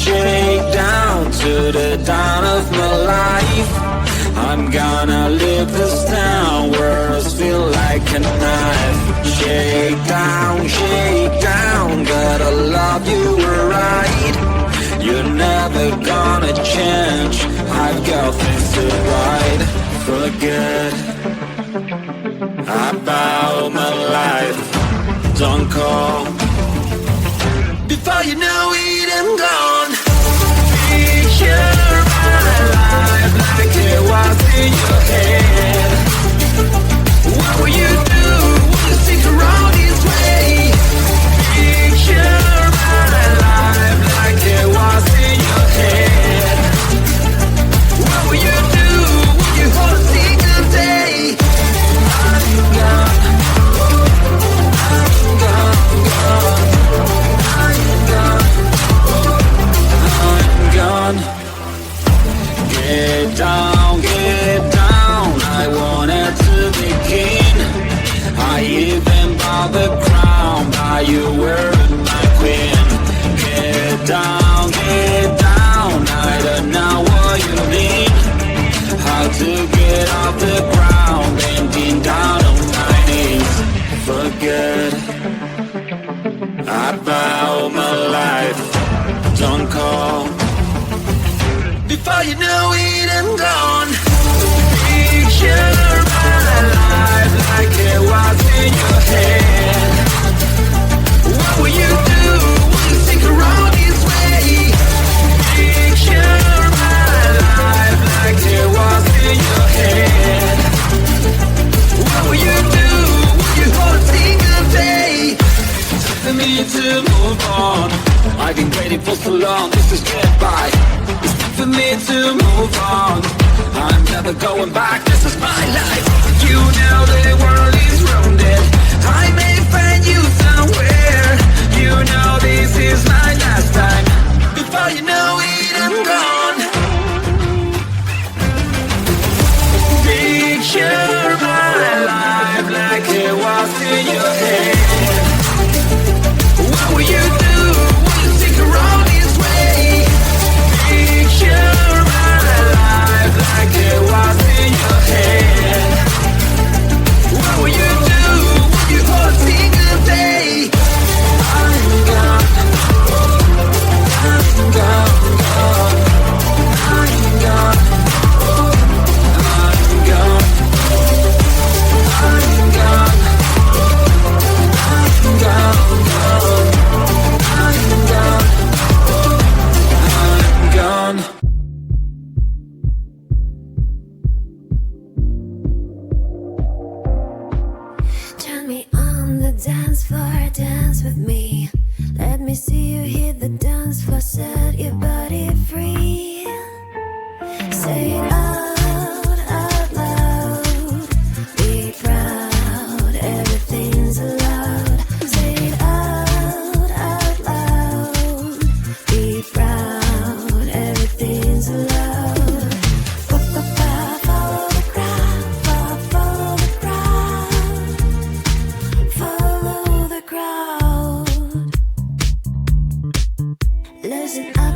Shake down to the dawn of my life. I'm gonna leave this town, words feel like a knife. Shake down, gotta love you right. You're never gonna change, I've got things to write. Forget about my life, don't call before you know it, I'm gone. Picture my life like it was in your head. What will you do? Will you stick around this way? Picture my life like it was in your head. What will you do? Will you hold a single day? I'm gone, I'm gone. Get down, I wanted to begin. I even bought the crown, but you were my queen. Get down, I don't know what you mean. How to get off the ground, bending down on my knees. Forget about my life, don't call before you know it, I'm gone. Picture my life like it was in your head. What will you do? Will you stick around this way? Picture my life like it was in your head. What will you do? Will you hold a single day? For me to move on, I've been waiting for so long, this is goodbye. It's time for me to move on, I'm never going back, this is my life. You know the world is rounded, I may find you somewhere. You know this is my last time, before you know it, I'm gone. Picture my life like it was in your head. What will you do? Will you stick around this way? Picture my life like it was in your head. What will you do? Will you hold a single day? I'm gone, I'm gone, I'm gone, I'm gone, I'm gone, I'm gone. Turn me on the dance floor, dance with me. Let me see you hit the dance floor, set your body free. Say it out loud. Be proud, everything's allowed. Say it out loud. Be proud, everything's allowed. Follow the crowd, follow the crowd. Follow the crowd. Listen up.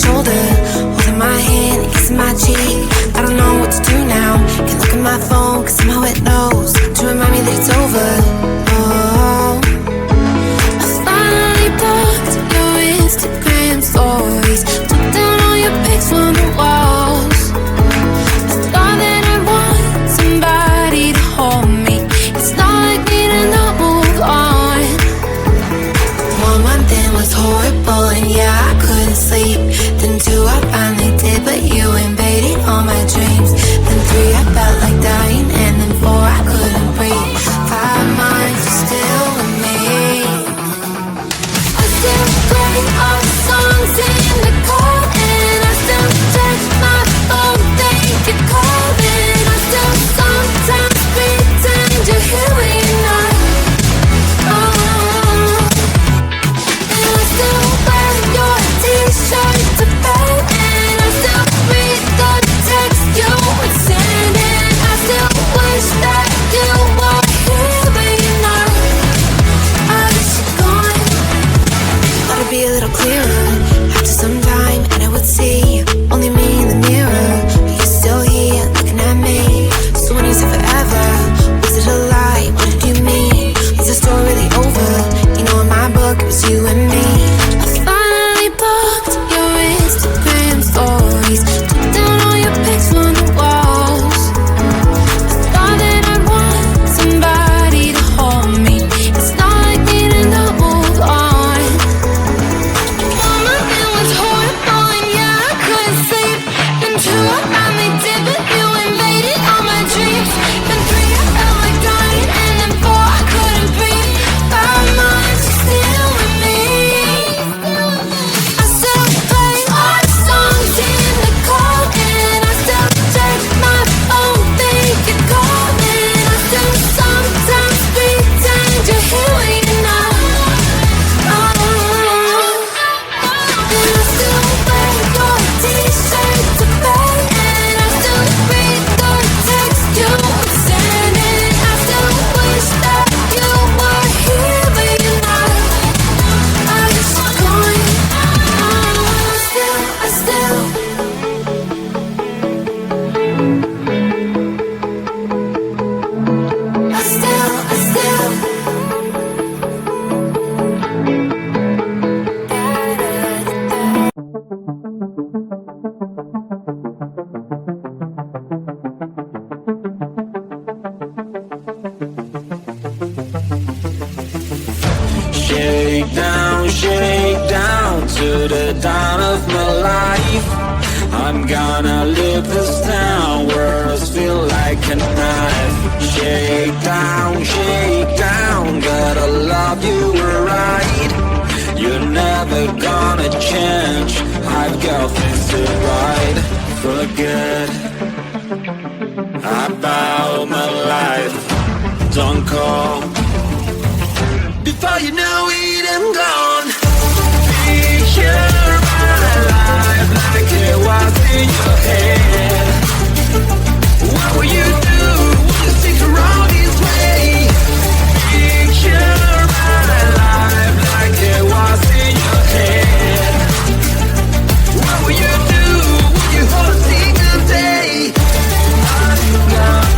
shoulder, holding my hand, kissing my cheek. I don't know what to do now. Can't look at my phone, cause somehow it knows to remind me that it's over. Oh, I finally blocked your Instagram stories, took down all your pics from the walls. I thought that I want somebody to hold me. It's not like me to not move on. 1 month in was horrible, and yeah, I couldn't sleep. Then 2, I finally did, but you invaded all my dreams. Then 3, I felt like dying, and then 4, I couldn't breathe. 5 months, you're still with me. I still play all the songs in the car, and I still check my phone, think you're calling. I still sometimes pretend you're here when you're not. And I still wear your t-shirt to bed, and I still read the text you would send, and I still wish that you were here when you're not. I wish you're gone. Thought it'd be a little clearer after some time, and I would see only me in the mirror. But you're still here looking at me. So when you said forever, was it a lie? What did you mean? Was the story really over? You know, in my book it was you and me. I finally blocked your Instagram stories, took down all your pics from the walls. I thought that I want somebody to hold me. It's not like me to not move on. 1 month it was horrible, and yeah, I couldn't sleep. Then 2, I finally did, but you invaded all my dreams. Then 3, I felt like dying, and then 4, I couldn't breathe. 5 months, you're still with me. I still play our songs in the car, and I still check my phone, think you're calling. I still sometimes pretend you're here when you're not. And I still wear your t-shirt to bed, and I still read the text you would send, and I still wish that you were here when you're not. I wish you're gone. I still Shake down to the dawn of my life. I'm gonna leave this town, words feel like a knife. Shake down, gotta love you right. You're never gonna change, I've got things to write. Forget about my life, don't call. Before you know it, I'm gone. Picture my life like it was in your head. What will you do? Will you stick around this way? Picture my life like it was in your head. What will you do? Will you hold a single day? I'm gone.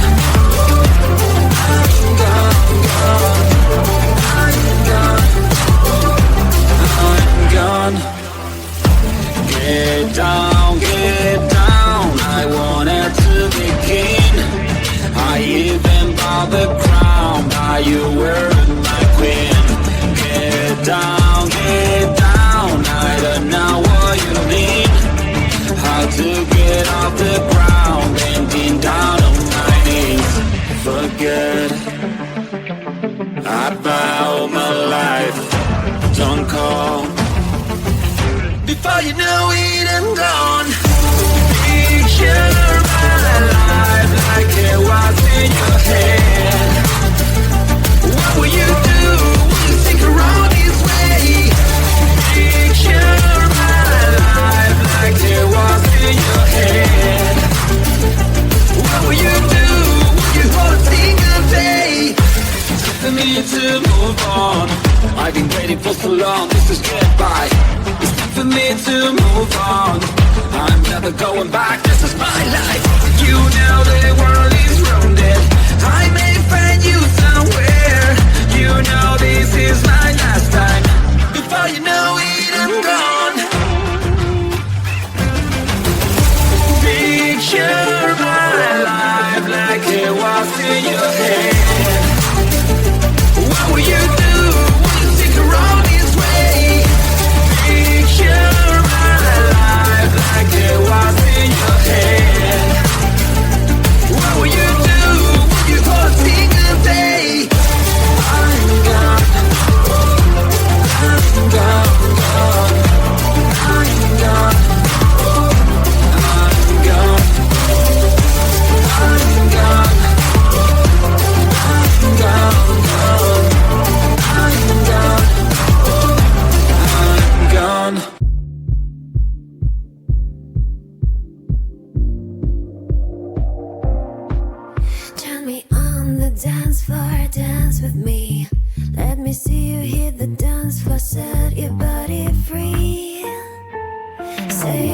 I'm gone, gone. I'm gone. Get down, I wanted to begin. I even bought the crown, but you were my queen. Get down, I don't know what you mean. How to get off the ground, bending down on my knees. Forget about my life, don't call. Before you know it, I'm gone. Picture my life like it was in your head. What will you do? Will you stick around this way? Picture my life like it was in your head. What will you do? Will you hold a single day? For me to move on, I've been waiting for so long, this is goodbye. It's time for me to move on. never going back. This is my life. You know the world is rounded. I may find you somewhere. You know this is my last time. Before you know it, I'm gone. Picture my life like it was in your head. What will you do when you stick around this way? Picture my life like it was in your head. What will you do when you hold a single day? I'm gone. I'm gone, gone. I'm gone. I'm gone. I'm gone. I'm gone, gone. I'm gone. I'm gone. Join me on the dance floor, dance with me. Let me see you hit the dance floor, set your body free. Say